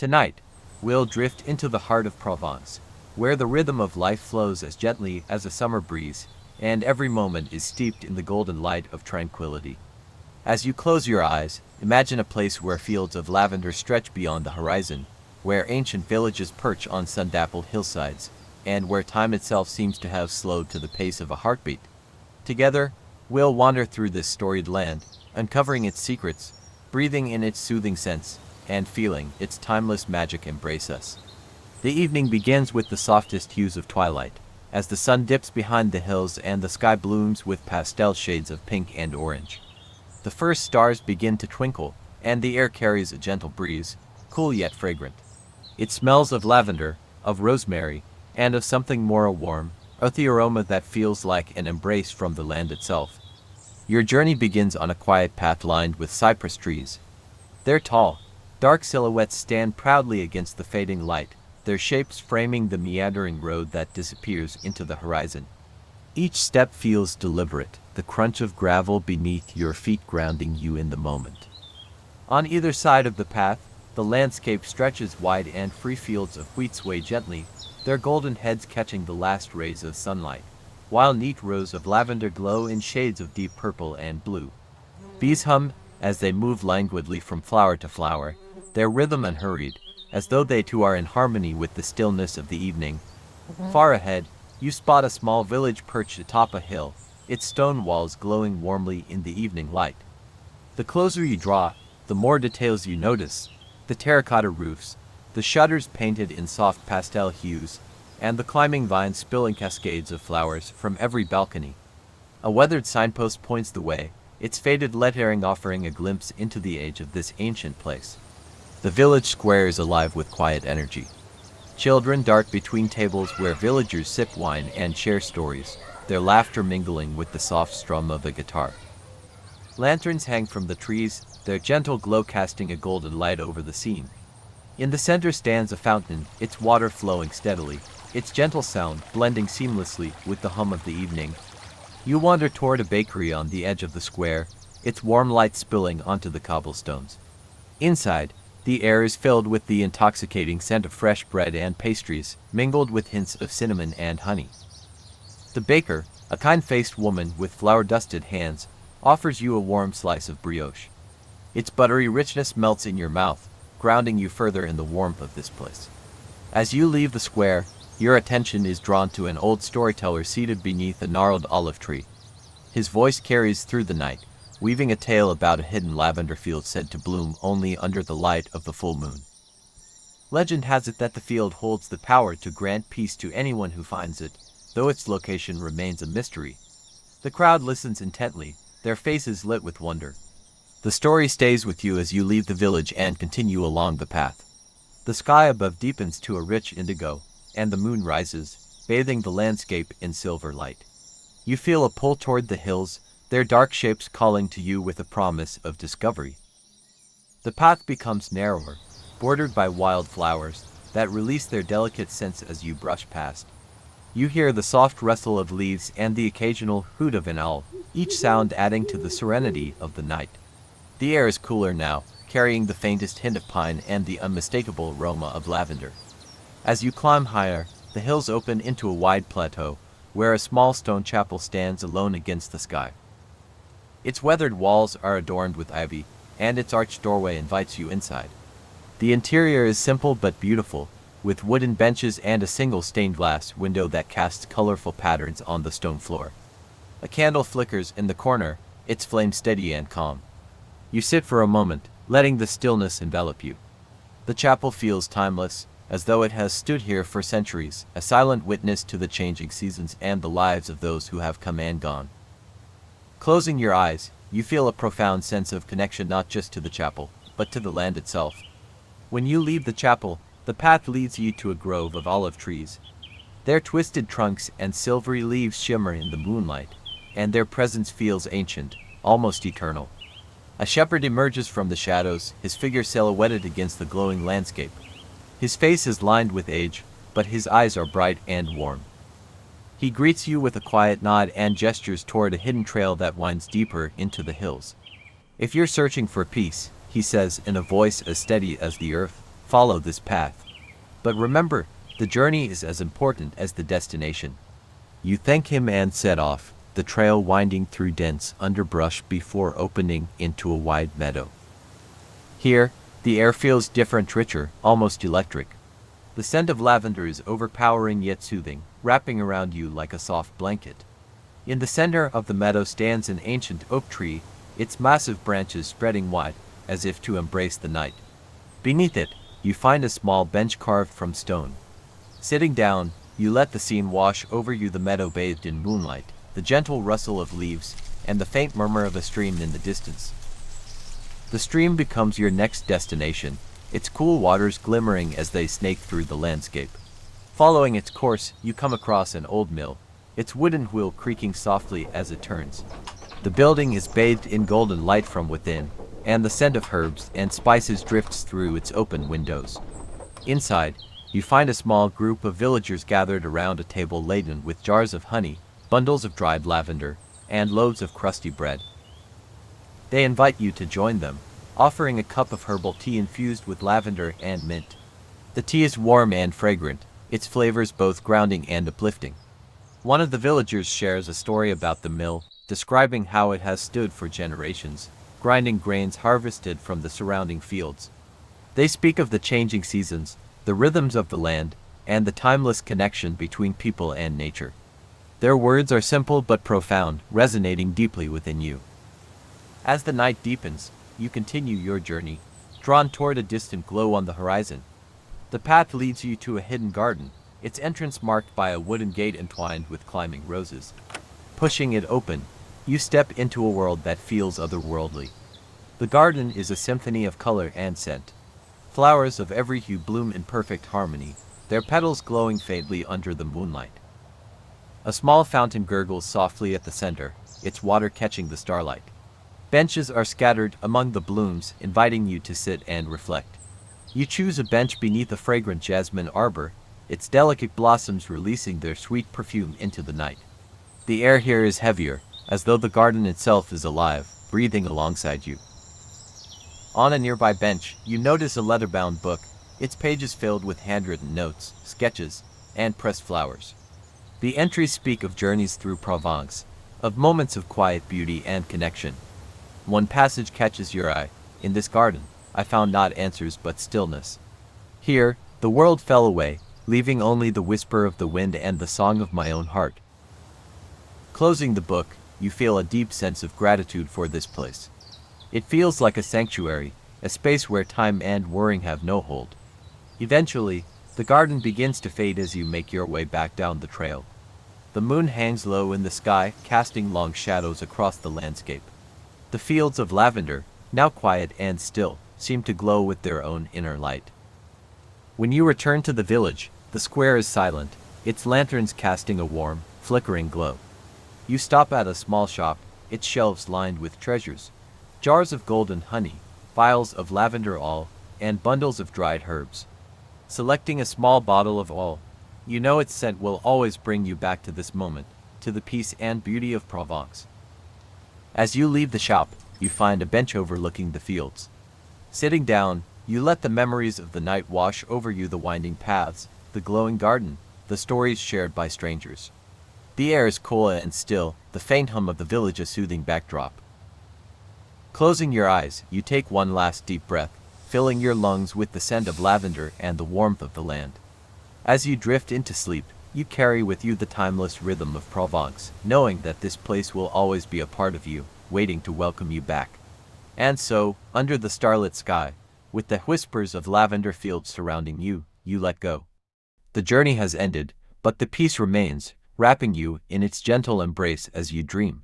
Tonight, we'll drift into the heart of Provence, where the rhythm of life flows as gently as a summer breeze, and every moment is steeped in the golden light of tranquility. As you close your eyes, imagine a place where fields of lavender stretch beyond the horizon, where ancient villages perch on sun-dappled hillsides, and where time itself seems to have slowed to the pace of a heartbeat. Together, we'll wander through this storied land, uncovering its secrets, breathing in its soothing scents, and feeling its timeless magic embrace us. The evening begins with the softest hues of twilight, as the sun dips behind the hills and the sky blooms with pastel shades of pink and orange. The first stars begin to twinkle, and the air carries a gentle breeze, cool yet fragrant. It smells of lavender, of rosemary, and of something more warm, earthy aroma that feels like an embrace from the land itself. Your journey begins on a quiet path lined with cypress trees. Their tall, dark silhouettes stand proudly against the fading light, their shapes framing the meandering road that disappears into the horizon. Each step feels deliberate, the crunch of gravel beneath your feet grounding you in the moment. On either side of the path, the landscape stretches wide and free fields of wheat sway gently, their golden heads catching the last rays of sunlight, while neat rows of lavender glow in shades of deep purple and blue. Bees hum as they move languidly from flower to flower, their rhythm unhurried, as though they too are in harmony with the stillness of the evening. Far ahead, you spot a small village perched atop a hill, its stone walls glowing warmly in the evening light. The closer you draw, the more details you notice: the terracotta roofs, the shutters painted in soft pastel hues, and the climbing vines spilling cascades of flowers from every balcony. A weathered signpost points the way, its faded lettering offering a glimpse into the age of this ancient place. The village square is alive with quiet energy. Children dart between tables where villagers sip wine and share stories, their laughter mingling with the soft strum of a guitar. Lanterns hang from the trees, their gentle glow casting a golden light over the scene. In the center stands a fountain, its water flowing steadily, its gentle sound blending seamlessly with the hum of the evening. You wander toward a bakery on the edge of the square, its warm light spilling onto the cobblestones. Inside, the air is filled with the intoxicating scent of fresh bread and pastries, mingled with hints of cinnamon and honey. The baker, a kind-faced woman with flour-dusted hands, offers you a warm slice of brioche. Its buttery richness melts in your mouth, grounding you further in the warmth of this place. As you leave the square, your attention is drawn to an old storyteller seated beneath a gnarled olive tree. His voice carries through the night, weaving a tale about a hidden lavender field said to bloom only under the light of the full moon. Legend has it that the field holds the power to grant peace to anyone who finds it, though its location remains a mystery. The crowd listens intently, their faces lit with wonder. The story stays with you as you leave the village and continue along the path. The sky above deepens to a rich indigo, and the moon rises, bathing the landscape in silver light. You feel a pull toward the hills, their dark shapes calling to you with a promise of discovery. The path becomes narrower, bordered by wild flowers that release their delicate scents as you brush past. You hear the soft rustle of leaves and the occasional hoot of an owl, each sound adding to the serenity of the night. The air is cooler now, carrying the faintest hint of pine and the unmistakable aroma of lavender. As you climb higher, the hills open into a wide plateau, where a small stone chapel stands alone against the sky. Its weathered walls are adorned with ivy, and its arched doorway invites you inside. The interior is simple but beautiful, with wooden benches and a single stained glass window that casts colorful patterns on the stone floor. A candle flickers in the corner, its flame steady and calm. You sit for a moment, letting the stillness envelop you. The chapel feels timeless, as though it has stood here for centuries, a silent witness to the changing seasons and the lives of those who have come and gone. Closing your eyes, you feel a profound sense of connection not just to the chapel, but to the land itself. When you leave the chapel, the path leads you to a grove of olive trees. Their twisted trunks and silvery leaves shimmer in the moonlight, and their presence feels ancient, almost eternal. A shepherd emerges from the shadows, his figure silhouetted against the glowing landscape. His face is lined with age, but his eyes are bright and warm. He greets you with a quiet nod and gestures toward a hidden trail that winds deeper into the hills. If you're searching for peace, he says in a voice as steady as the earth, follow this path. But remember, the journey is as important as the destination. You thank him and set off, the trail winding through dense underbrush before opening into a wide meadow. Here, the air feels different, richer, almost electric. The scent of lavender is overpowering yet soothing, wrapping around you like a soft blanket. In the center of the meadow stands an ancient oak tree, its massive branches spreading wide, as if to embrace the night. Beneath it, you find a small bench carved from stone. Sitting down, you let the scene wash over you, the meadow bathed in moonlight, the gentle rustle of leaves, and the faint murmur of a stream in the distance. The stream becomes your next destination, its cool waters glimmering as they snake through the landscape. Following its course, you come across an old mill, its wooden wheel creaking softly as it turns. The building is bathed in golden light from within, and the scent of herbs and spices drifts through its open windows. Inside, you find a small group of villagers gathered around a table laden with jars of honey, bundles of dried lavender, and loaves of crusty bread. They invite you to join them, offering a cup of herbal tea infused with lavender and mint. The tea is warm and fragrant, its flavors both grounding and uplifting. One of the villagers shares a story about the mill, describing how it has stood for generations, grinding grains harvested from the surrounding fields. They speak of the changing seasons, the rhythms of the land, and the timeless connection between people and nature. Their words are simple but profound, resonating deeply within you. As the night deepens, you continue your journey, drawn toward a distant glow on the horizon. The path leads you to a hidden garden, its entrance marked by a wooden gate entwined with climbing roses. Pushing it open, you step into a world that feels otherworldly. The garden is a symphony of color and scent. Flowers of every hue bloom in perfect harmony, their petals glowing faintly under the moonlight. A small fountain gurgles softly at the center, its water catching the starlight. Benches are scattered among the blooms, inviting you to sit and reflect. You choose a bench beneath a fragrant jasmine arbor, its delicate blossoms releasing their sweet perfume into the night. The air here is heavier, as though the garden itself is alive, breathing alongside you. On a nearby bench, you notice a leather-bound book, its pages filled with handwritten notes, sketches, and pressed flowers. The entries speak of journeys through Provence, of moments of quiet beauty and connection. One passage catches your eye. In this garden, I found not answers but stillness. Here, the world fell away, leaving only the whisper of the wind and the song of my own heart. Closing the book, you feel a deep sense of gratitude for this place. It feels like a sanctuary, a space where time and worrying have no hold. Eventually, the garden begins to fade as you make your way back down the trail. The moon hangs low in the sky, casting long shadows across the landscape. The fields of lavender, now quiet and still, seem to glow with their own inner light. When you return to the village, the square is silent, its lanterns casting a warm, flickering glow. You stop at a small shop, its shelves lined with treasures, jars of golden honey, vials of lavender oil, and bundles of dried herbs. Selecting a small bottle of oil, you know its scent will always bring you back to this moment, to the peace and beauty of Provence. As you leave the shop, you find a bench overlooking the fields. Sitting down, you let the memories of the night wash over you, the winding paths, the glowing garden, the stories shared by strangers. The air is cool and still, the faint hum of the village a soothing backdrop. Closing your eyes, you take one last deep breath, filling your lungs with the scent of lavender and the warmth of the land. As you drift into sleep, you carry with you the timeless rhythm of Provence, knowing that this place will always be a part of you, waiting to welcome you back. And so, under the starlit sky, with the whispers of lavender fields surrounding you, you let go. The journey has ended, but the peace remains, wrapping you in its gentle embrace as you dream.